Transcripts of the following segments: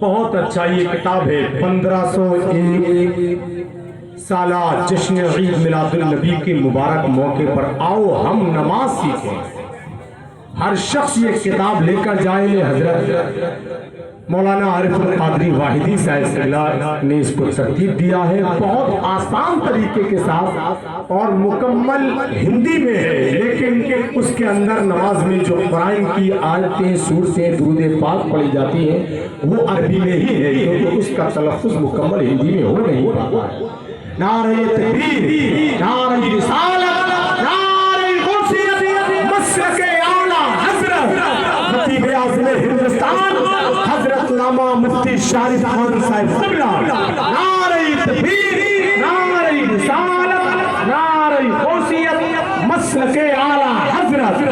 بہت اچھا یہ کتاب ہے 1501 سالہ جشن عید میلاد النبی کے مبارک موقع پر آؤ ہم نماز سیکھیں۔ ہر شخص یہ کتاب لے کر جائے۔ حضرت مولانا عارف القادری واحدی صاحب نے اس کو ترتیب دیا ہے، بہت آسان طریقے کے ساتھ اور مکمل ہندی میں ہے، لیکن اس کے اندر نماز میں جو قرآن کی آیتیں صورتیں درود پاک پڑھی جاتی ہیں وہ عربی میں ہی ہے، کیونکہ اس کا تلفظ مکمل ہندی میں ہو نہیں پاتا ہے۔ نعرہ تکبیر، نعرہ رسالت، نعرہ غوثیت، مسلک اعلیٰ حضرت خطیب اعظم ہندوستان حضرت علامہ مفتی شارف خان صاحب قبلہ، نعرہ تکبیر، نعرہ رسالت، نعرہ غوثیت، مسلک اعلیٰ حضرت۔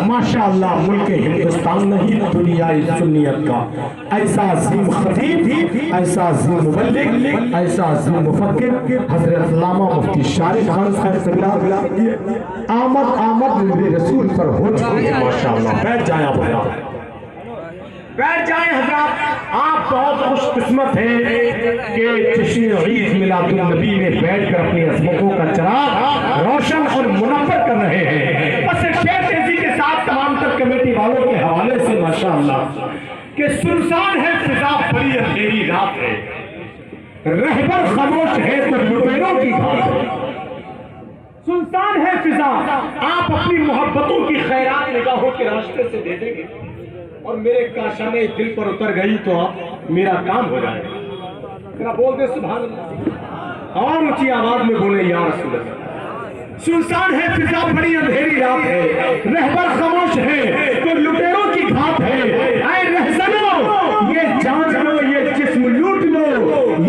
ماشاءاللہ ملک ہندوستان نہیں دنیا سنیت کا ایسا عظیم خطیب، ایسا عظیم مبلغ، ایسا عظیم مفکر حضرت علامہ مفتی شارف خان صاحب قبلہ آمد نبی رسول پر ہو چکی ہے۔ ماشاءاللہ بیٹھ جائیں آپ حضرات، بیٹھ جائیں حضرات۔ آپ بہت خوش قسمت ہیں کہ جشن عید میلاد النبی میں بیٹھ کر اپنی عظمتوں کا چراغ روشن اور منور کر رہے ہیں۔ بس شیر تیزی کے ساتھ تمام تر کمیٹی والوں کے حوالے سے ماشاءاللہ کہ سنسان ہے فضا بڑی اندھیری رات ہے، رہبر خاموش ہے تو لٹیروں کی گھاٹ ہے۔ سنسان ہے فضا، آپ اپنی محبتوں کی خیرات نگاہوں کے راستے سے دے دیں گے اور میرے کاشانے دل پر اتر گئی تو آپ میرا کام ہو جائے گا۔ ذرا بول دے سبحان اللہ، اور اونچی آواز میں بولے یا رسول اللہ۔ سنسان ہے فضا بڑی اندھیری رات ہے، رہبر خاموش ہے تو لٹیروں کی گھاٹ ہے۔ اے رہزنوں یہ جان لو، یہ جسم لوٹ لو،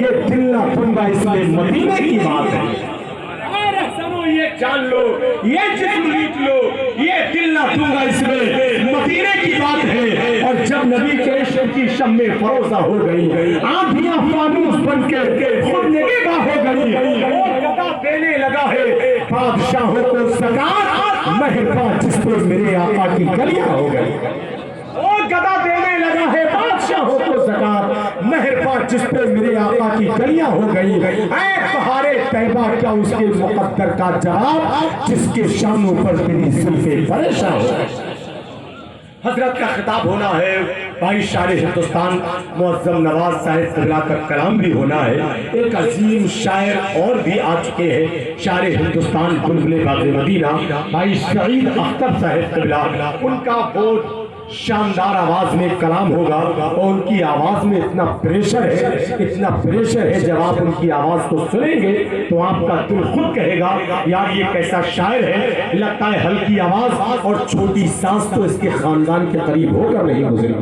یہ دل نہ دوں گا اس میں مدینے کی بات ہے۔ اے رہزنوں یہ جان لو، یہ جسم لوٹ لو، یہ دل نہ دوں گا اس میں مدینے کی بات ہے۔ اور جب نبی کے عشق کی شمع فروزہ ہو گئی، آندھیاں فانوس بن کے خود نگہباں ہو گئی، اور گدا دینے لگا ہے بادشاہوں کو زکات، مہرباں جس پہ میرے آقا کی گلیاں ہو گئی۔ اور گدا دینے لگا ہے بادشاہوں کو زکات، مہرباں جس پہ میرے آقا کی گلیاں ہو گئی۔ اے بہار طیبہ کیا اس کے مقدر کا جواب جس کے شانوں پر تیری زلفیں پریشاں ہو گئی۔ حضرت کا خطاب ہونا ہے، بھائی شاعر ہندوستان معظم نواز صاحب قبلہ کا کلام بھی ہونا ہے۔ ایک عظیم شاعر اور بھی آ چکے ہیں، شاعر ہندوستان بلبل باغ مدینہ بھائی سعید اختر صاحب قبلہ، ان کا بہت شاندار آواز میں کلام ہوگا اور ان کی آواز میں اتنا پریشر ہے، اتنا پریشر ہے، جب آپ ان کی آواز کو سنیں گے تو آپ کا دل خود کہے گا یار یہ کیسا شاعر ہے، لگتا ہے ہلکی آواز اور چھوٹی سانس تو اس کے خاندان کے قریب ہو کر نہیں گزری۔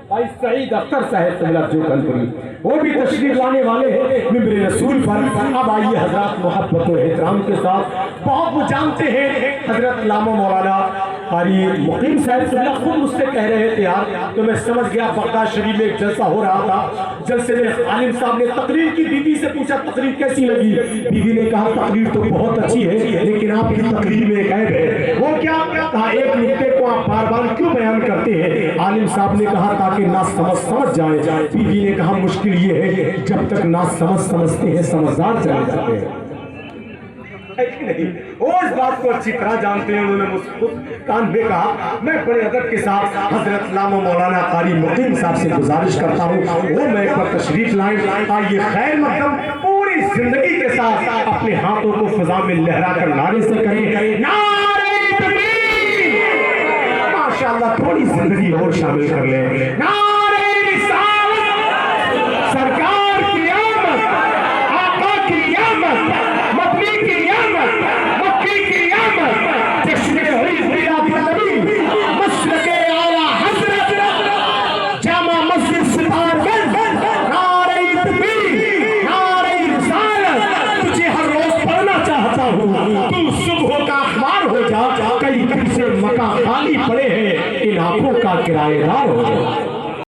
بھائی سعید اختر صاحب قبلہ جو کنپوری وہ بھی تشریف لانے والے ہیں ممبر رسول پر۔ اب آئیے حضرات محبت و احترام کے ساتھ، بہت وہ جانتے ہیں حضرت علامہ مولانا قاری مقیم صاحب قبلہ خود مجھ سے کہہ رہے تھے یار، تو میں سمجھ گیا بغداد شریف میں ایک جلسہ ہو رہا تھا، جلسے میں عالم صاحب نے تقریر کی، بیوی سے پوچھا تقریر کیسی لگی؟ بیوی نے کہا تقریر تو بہت اچھی ہے لیکن آپ کی تقریر میں ایک عیب ہے۔ وہ کیا کہا؟ ایک نکتے کو آپ بار بار کیوں بیان کرتے ہیں؟ عالم صاحب نے کہا تاکہ نہ سمجھ جائے۔ بیوی نے کہا مشکل یہ ہے جب تک نہ سمجھتے ہیں سمجھدار چلے جاتے ہیں۔ وہ اس بات کو اچھی طرح جانتے ہیں، انہوں نے مجھ کو کان میں کہا۔ میں بڑے ادب کے ساتھ حضرت علامہ مولانا قاری مقیم صاحب سے گزارش کرتا ہوں وہ میں ایک بار تشریف لائیں، آئیے خیر مقدم پوری زندگی کے ساتھ اپنے ہاتھوں کو فضا میں لہرا کر نعرے سے کہیں نعرہ تکبیر۔ ماشاءاللہ تھوڑی زندگی اور شامل کر لیں، نعرہ رسالت، سرکار کی آمد، آقا کی آمد، مدنی کی آمد، مکی کی آمد، جشن عید میلاد النبی، مسلک اعلیٰ حضرت، جامع مسجد ستار گنج، نعرہ تکبیر، نعرہ رسالت۔ تجھے ہر روز پڑھنا چاہتا ہوں، تو صبح کا اخبار ہو جا، کئی دن سے مکان خالی پڑے ہیں، ان آنکھوں کا کرایہ دار ہو جا۔